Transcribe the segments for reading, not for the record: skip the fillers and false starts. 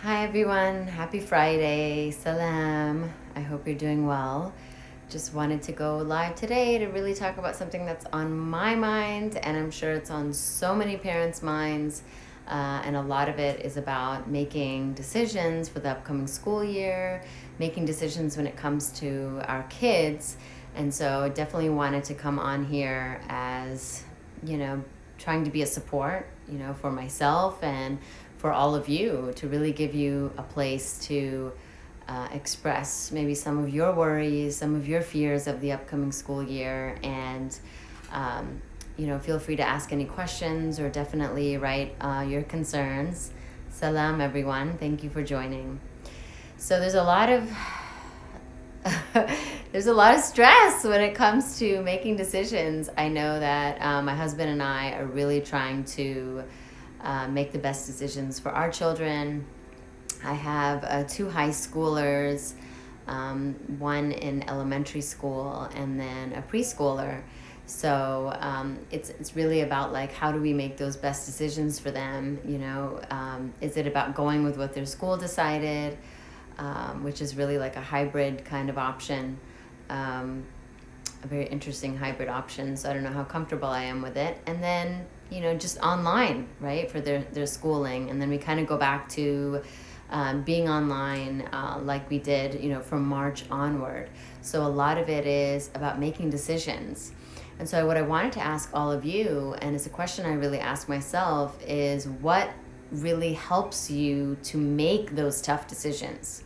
Hi everyone, happy Friday, salam. I hope you're doing well. Just wanted to go live today to really talk about something that's on my mind, and I'm sure it's on so many parents' minds. And a lot of it is about making decisions for the upcoming school year, making decisions when it comes to our kids. And so definitely wanted to come on here as, trying to be a support, for myself and for all of you, to really give you a place to express maybe some of your worries, some of your fears of the upcoming school year. And feel free to ask any questions or definitely write your concerns. Salam everyone, thank you for joining. So there's a lot of there's a lot of stress when it comes to making decisions. I know that my husband and I are really trying to make the best decisions for our children. I have two high schoolers, one in elementary school and then a preschooler. So it's really about, like, how do we make those best decisions for them? Is it about going with what their school decided, which is really like a hybrid kind of option, a very interesting hybrid option. So I don't know how comfortable I am with it. And then, just online, right, for their schooling. And then we kind of go back to being online like we did, from March onward. So a lot of it is about making decisions. And so what I wanted to ask all of you, and it's a question I really ask myself, is what really helps you to make those tough decisions?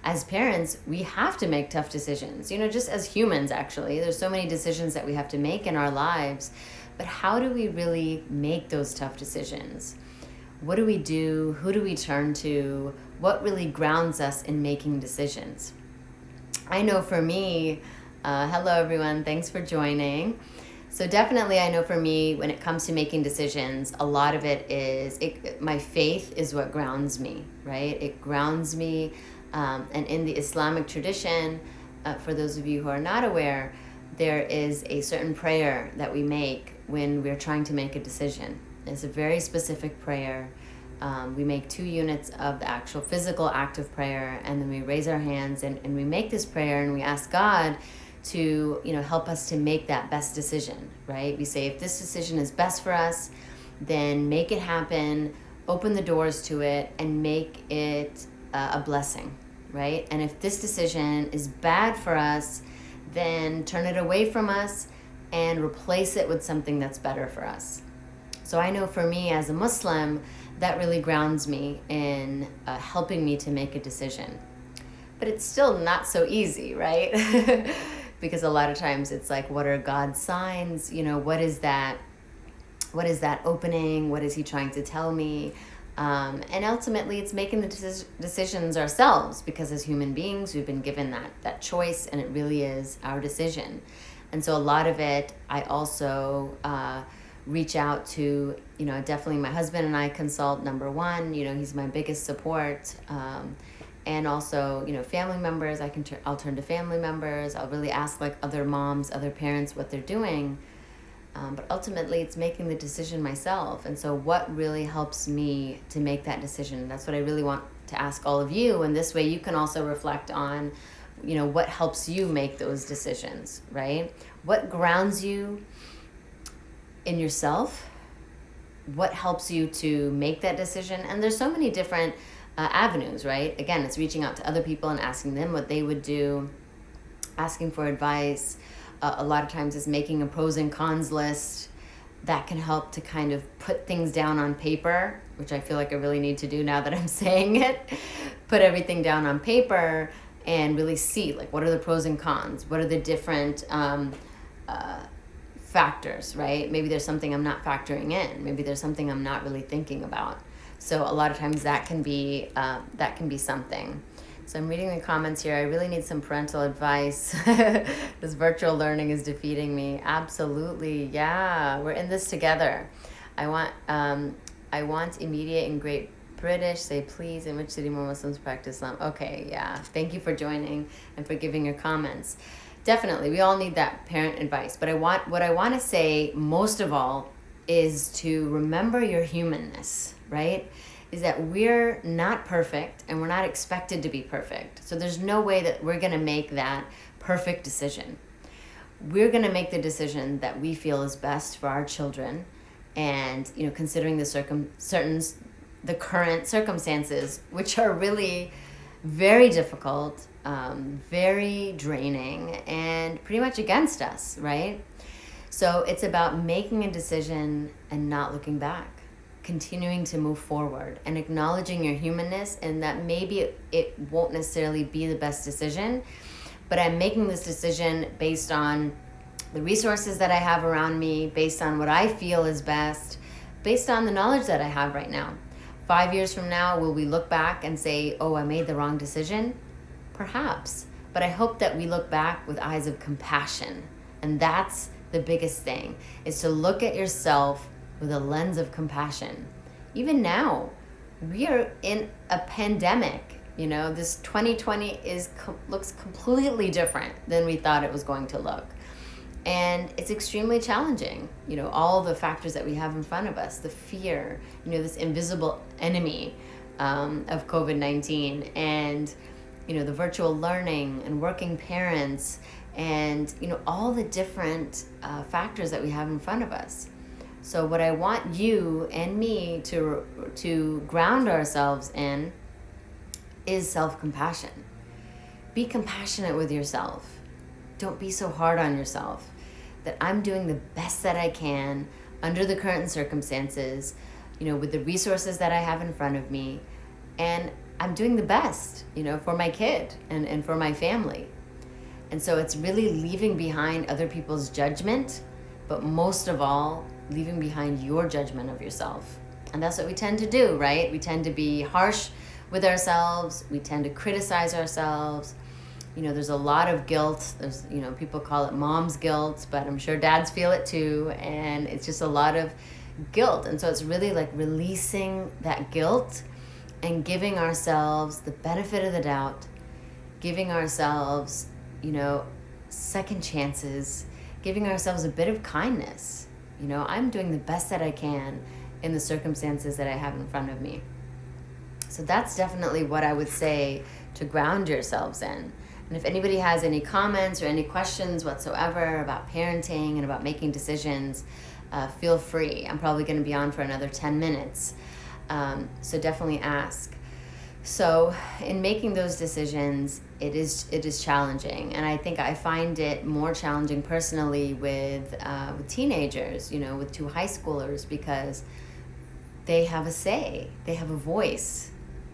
As parents, we have to make tough decisions, just as humans, actually. There's so many decisions that we have to make in our lives. But how do we really make those tough decisions? What do we do? Who do we turn to? What really grounds us in making decisions? I know for me, hello everyone, thanks for joining. So definitely I know for me, when it comes to making decisions, a lot of it is, my faith is what grounds me, right? It grounds me. And in the Islamic tradition, for those of you who are not aware, there is a certain prayer that we make when we're trying to make a decision. It's a very specific prayer. We make 2 units of the actual physical act of prayer, and then we raise our hands and we make this prayer, and we ask God to help us to make that best decision, right? We say, if this decision is best for us, then make it happen, open the doors to it, and make it a blessing, right? And if this decision is bad for us, then turn it away from us and replace it with something that's better for us. So I know for me as a Muslim, that really grounds me in helping me to make a decision. But it's still not so easy, right? Because a lot of times it's like, what are God's signs? What is that opening? What is he trying to tell me? And ultimately, it's making the decisions ourselves, because as human beings, we've been given that choice, and it really is our decision. And so a lot of it, I also reach out to, definitely my husband and I consult, number one. He's my biggest support. And also, family members, I'll turn to family members. I'll really ask, like, other moms, other parents, what they're doing. But ultimately, it's making the decision myself. And so what really helps me to make that decision? That's what I really want to ask all of you. And this way you can also reflect on, what helps you make those decisions, right? What grounds you in yourself? What helps you to make that decision? And there's so many different avenues, right? Again, it's reaching out to other people and asking them what they would do, asking for advice. A lot of times it's making a pros and cons list that can help to kind of put things down on paper, which I feel like I really need to do now that I'm saying it. Put everything down on paper and really see, like, what are the pros and cons? What are the different factors, right? Maybe there's something I'm not factoring in. Maybe there's something I'm not really thinking about. So a lot of times that can be something. So I'm reading the comments here. I really need some parental advice. This virtual learning is defeating me. Absolutely. Yeah, we're in this together. I want immediate and great British. Say, please, in which city more Muslims practice Islam? Okay, yeah. Thank you for joining and for giving your comments. Definitely, we all need that parent advice. But what I want to say most of all is to remember your humanness, right? is that we're not perfect and we're not expected to be perfect. So there's no way that we're going to make that perfect decision. We're going to make the decision that we feel is best for our children, and considering the current circumstances, which are really very difficult, very draining, and pretty much against us, right? So it's about making a decision and not looking back, continuing to move forward and acknowledging your humanness, and that maybe it won't necessarily be the best decision, but I'm making this decision based on the resources that I have around me, based on what I feel is best, based on the knowledge that I have right now. 5 years from now, will we look back and say, oh, I made the wrong decision? Perhaps. But I hope that we look back with eyes of compassion. And that's the biggest thing, is to look at yourself with a lens of compassion. Even now, we are in a pandemic. This 2020 looks completely different than we thought it was going to look. And it's extremely challenging, all the factors that we have in front of us, the fear, this invisible enemy of COVID-19, and, the virtual learning and working parents, and, all the different factors that we have in front of us. So what I want you and me to ground ourselves in is self-compassion. Be compassionate with yourself. Don't be so hard on yourself. That I'm doing the best that I can under the current circumstances, with the resources that I have in front of me, and I'm doing the best, for my kid and for my family. And so it's really leaving behind other people's judgment, but most of all, leaving behind your judgment of yourself. And that's what we tend to do, right? We tend to be harsh with ourselves. We tend to criticize ourselves. There's a lot of guilt. There's, people call it mom's guilt, but I'm sure dads feel it too. And it's just a lot of guilt. And so it's really like releasing that guilt and giving ourselves the benefit of the doubt, giving ourselves, second chances, giving ourselves a bit of kindness. I'm doing the best that I can in the circumstances that I have in front of me. So that's definitely what I would say to ground yourselves in. And if anybody has any comments or any questions whatsoever about parenting and about making decisions, feel free. I'm probably going to be on for another 10 minutes. So definitely ask. So in making those decisions, it is challenging. And I think I find it more challenging personally with teenagers, with 2 high schoolers, because they have a say, they have a voice.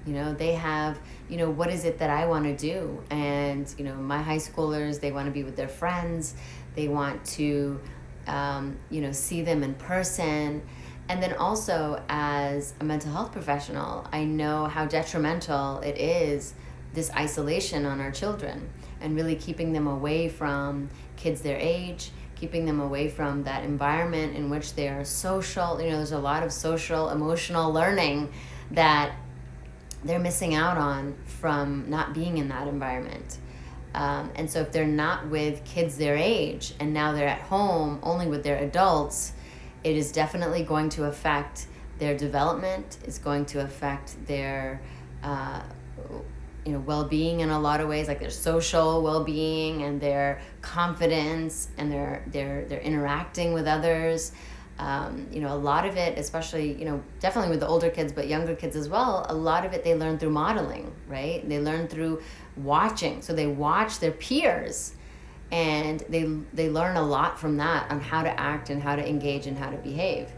They have, what is it that I want to do? And, my high schoolers, they want to be with their friends. They want to, see them in person. And then also as a mental health professional, I know how detrimental it is, this isolation on our children, and really keeping them away from kids their age, keeping them away from that environment in which they are social. There's a lot of social, emotional learning that they're missing out on from not being in that environment. And so if they're not with kids their age and now they're at home only with their adults, it is definitely going to affect their development. It's going to affect their well-being in a lot of ways, like their social well-being and their confidence and their interacting with others. A lot of it, especially, definitely with the older kids, but younger kids as well, a lot of it they learn through modeling, right? They learn through watching. So they watch their peers, and they learn a lot from that on how to act and how to engage and how to behave.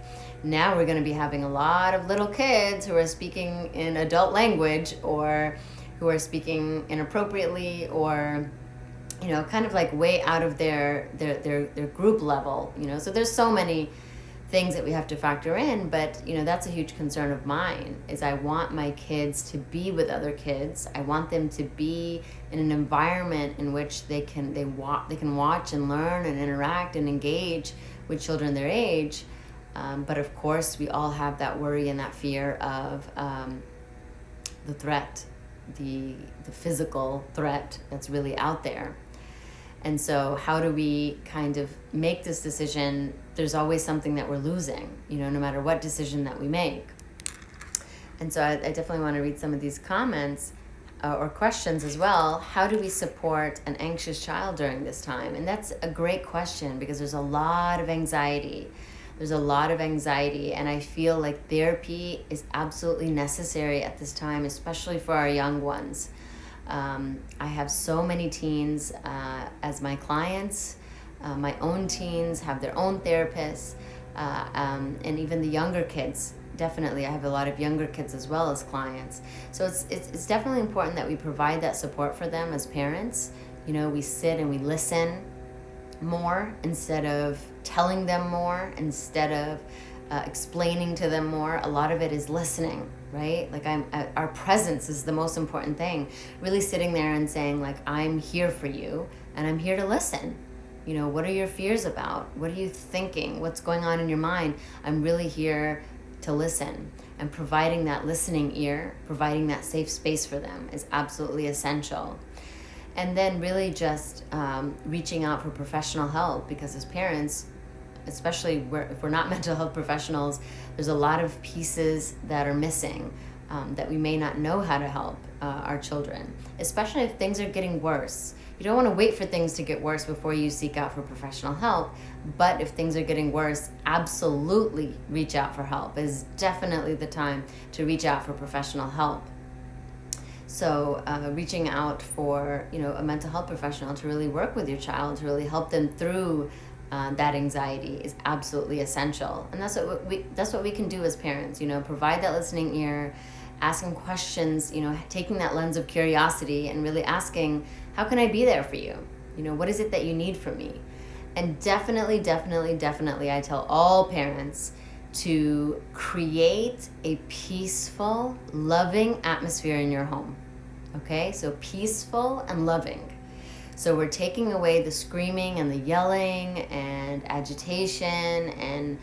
Now we're going to be having a lot of little kids who are speaking in adult language, or who are speaking inappropriately, or kind of like way out of their group level. So there's so many things that we have to factor in, but that's a huge concern of mine. Is I want my kids to be with other kids. I want them to be in an environment in which they can watch and learn and interact and engage with children their age. But of course, we all have that worry and that fear of the threat, the physical threat that's really out there. And so how do we kind of make this decision? There's always something that we're losing, no matter what decision that we make. And so I definitely want to read some of these comments or questions as well. How do we support an anxious child during this time? And that's a great question, because there's a lot of anxiety. There's a lot of anxiety, and I feel like therapy is absolutely necessary at this time, especially for our young ones. I have so many teens as my clients. My own teens have their own therapists, and even the younger kids. Definitely, I have a lot of younger kids as well as clients. So it's definitely important that we provide that support for them as parents. You know, we sit and we listen more instead of telling them more, instead of explaining to them more. A lot of it is listening, right? Like our presence is the most important thing. Really sitting there and saying, like, I'm here for you and I'm here to listen. You know, what are your fears about? What are you thinking? What's going on in your mind? I'm really here to listen. And providing that listening ear, providing that safe space for them is absolutely essential. And then really just reaching out for professional help, because as parents, especially if we're not mental health professionals, there's a lot of pieces that are missing, that we may not know how to help our children, especially if things are getting worse. You don't want to wait for things to get worse before you seek out for professional help, but if things are getting worse, absolutely reach out for help. It is definitely the time to reach out for professional help. So reaching out for, you know, a mental health professional to really work with your child, to really help them through that anxiety is absolutely essential. And that's what we can do as parents, you know, provide that listening ear, asking questions, you know, taking that lens of curiosity and really asking, how can I be there for you? You know, what is it that you need from me? And definitely, I tell all parents to create a peaceful, loving atmosphere in your home. Okay, so peaceful and loving. So we're taking away the screaming and the yelling and agitation and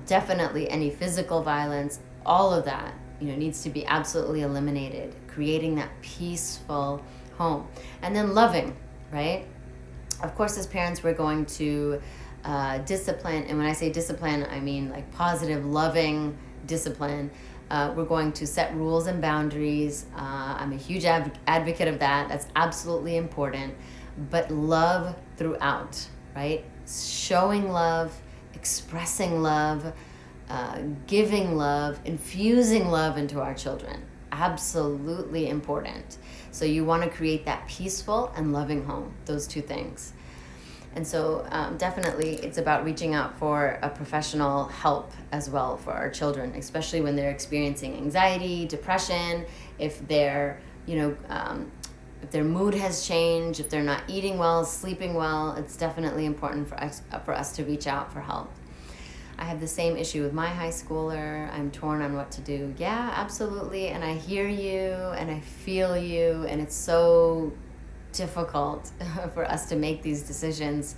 definitely any physical violence. All of that, you know, needs to be absolutely eliminated. Creating that peaceful home. And then loving, right? Of course, as parents, we're going to discipline. And when I say discipline, I mean like positive, loving discipline. We're going to set rules and boundaries. I'm a huge advocate of that. That's absolutely important. But love throughout, right? Showing love, expressing love, giving love, infusing love into our children. Absolutely important. So you want to create that peaceful and loving home, those two things. And so definitely it's about reaching out for a professional help as well for our children, especially when they're experiencing anxiety, depression, if they're, you know, if their mood has changed, if they're not eating well, sleeping well. It's definitely important for us to reach out for help. I have the same issue with my high schooler. I'm torn on what to do. Yeah, absolutely. And I hear you and I feel you, and it's so difficult for us to make these decisions.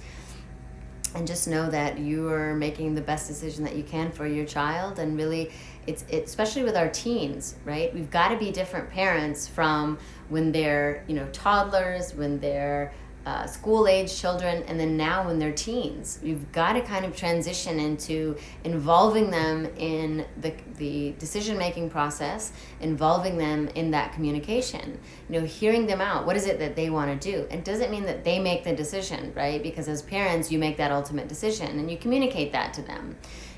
And just know that you are making the best decision that you can for your child. And really, it's especially with our teens, right? We've got to be different parents from when they're, you know, toddlers, when they're school-age children, and then now when they're teens. We've got to kind of transition into involving them in the decision-making process, involving them in that communication, you know, hearing them out. What is it that they want to do? It doesn't mean that they make the decision, right? Because as parents, you make that ultimate decision and you communicate that to them.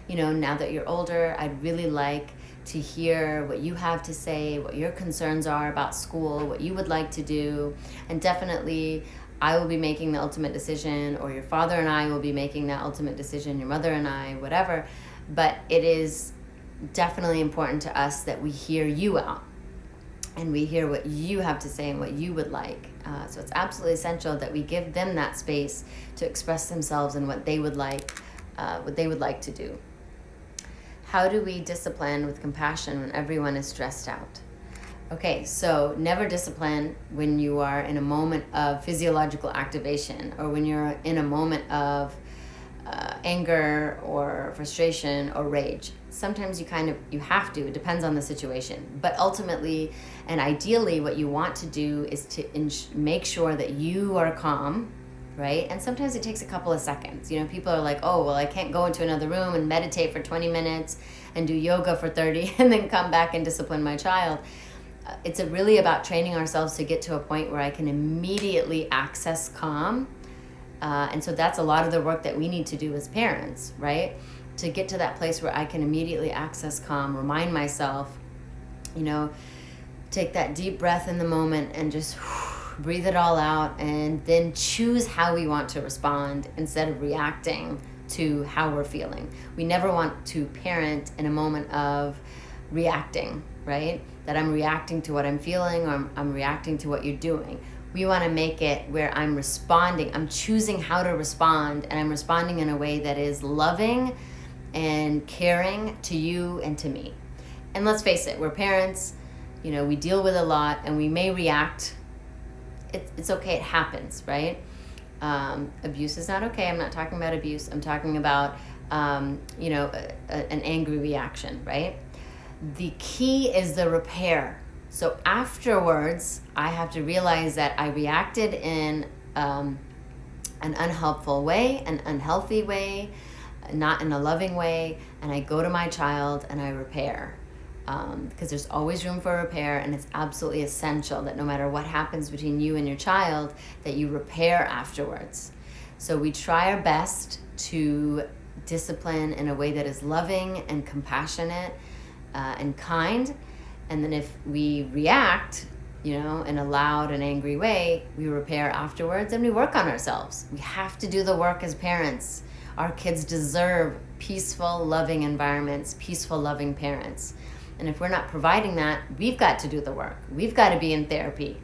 You know, now that you're older, I'd really like to hear what you have to say, what your concerns are about school, what you would like to do, and definitely I will be making the ultimate decision, or your father and I will be making that ultimate decision, your mother and I, whatever. But it is definitely important to us that we hear you out and we hear what you have to say and what you would like. So it's absolutely essential that we give them that space to express themselves and what they would like to do. How do we discipline with compassion when everyone is stressed out? Okay, so never discipline when you are in a moment of physiological activation, or when you're in a moment of anger or frustration or rage. Sometimes you have to, it depends on the situation. But ultimately and ideally what you want to do is to make sure that you are calm right? And sometimes it takes a couple of seconds. People are like, oh, well, I can't go into another room and meditate for 20 minutes and do yoga for 30 and then come back and discipline my child. It's really about training ourselves to get to a point where I can immediately access calm. And so that's a lot of the work that we need to do as parents, right? To get to that place where I can immediately access calm, remind myself, take that deep breath in the moment and just breathe it all out, and then choose how we want to respond instead of reacting to how we're feeling. We never want to parent in a moment of reacting, right? That I'm reacting to what I'm feeling, or I'm reacting to what you're doing. We want to make it where I'm responding. I'm choosing how to respond, and I'm responding in a way that is loving and caring to you and to me. And let's face it, we're parents, we deal with a lot, and we may react. It's okay, it happens, right? Abuse is not okay. I'm not talking about abuse. I'm talking about, an angry reaction, right? The key is the repair. So afterwards, I have to realize that I reacted in an unhelpful way, an unhealthy way, not in a loving way, and I go to my child and I repair. Because there's always room for repair, and it's absolutely essential that no matter what happens between you and your child, that you repair afterwards. So we try our best to discipline in a way that is loving and compassionate and kind. And then if we react, in a loud and angry way, we repair afterwards and we work on ourselves. We have to do the work as parents. Our kids deserve peaceful, loving environments, peaceful, loving parents. And if we're not providing that, we've got to do the work. We've got to be in therapy.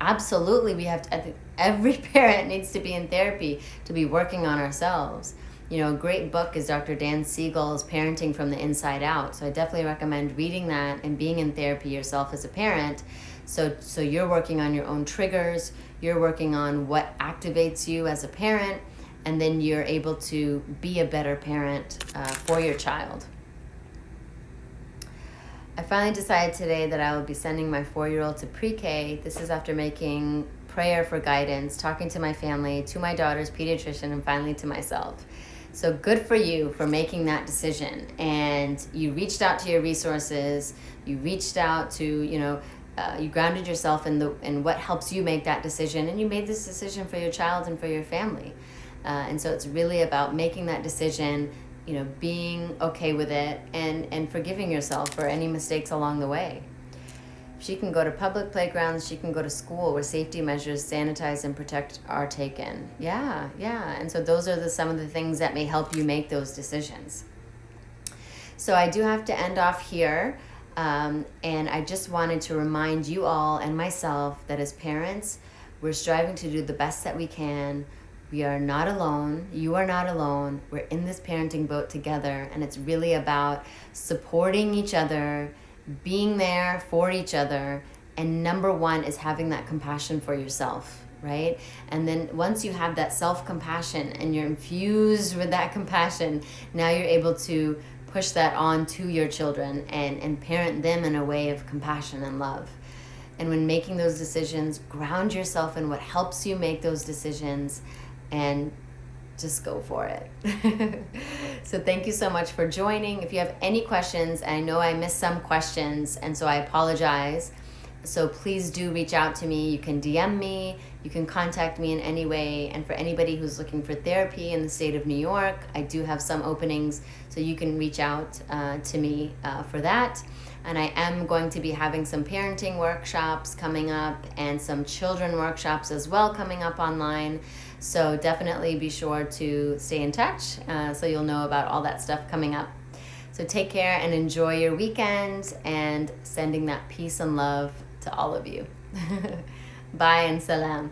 Absolutely, we have to. I think every parent needs to be in therapy to be working on ourselves. A great book is Dr. Dan Siegel's Parenting from the Inside Out. So I definitely recommend reading that and being in therapy yourself as a parent. So you're working on your own triggers, you're working on what activates you as a parent, and then you're able to be a better parent for your child. I finally decided today that I will be sending my 4-year-old to pre-K. This is after making prayer for guidance, talking to my family, to my daughter's pediatrician, and finally to myself. So good for you for making that decision. And you reached out to your resources. You reached out to, you grounded yourself in what helps you make that decision. And you made this decision for your child and for your family. And so it's really about making that decision, being okay with it, and forgiving yourself for any mistakes along the way. She can go to public playgrounds. She can go to school where safety measures, sanitize and protect, are taken. Yeah. And so those are some of the things that may help you make those decisions. So I do have to end off here. And I just wanted to remind you all and myself that as parents, we're striving to do the best that we can. We are not alone. You are not alone. We're in this parenting boat together, and it's really about supporting each other, being there for each other, and number one is having that compassion for yourself, right? And then once you have that self-compassion and you're infused with that compassion, now you're able to push that on to your children and parent them in a way of compassion and love. And when making those decisions, ground yourself in what helps you make those decisions, and just go for it. So thank you so much for joining. If you have any questions, I know I missed some questions, and so I apologize. So please do reach out to me. You can DM me. You can contact me in any way. And for anybody who's looking for therapy in the state of New York, I do have some openings, so you can reach out to me for that. And I am going to be having some parenting workshops coming up and some children workshops as well coming up online. So definitely be sure to stay in touch so you'll know about all that stuff coming up. So take care and enjoy your weekend, and sending that peace and love to all of you. Bye and salam.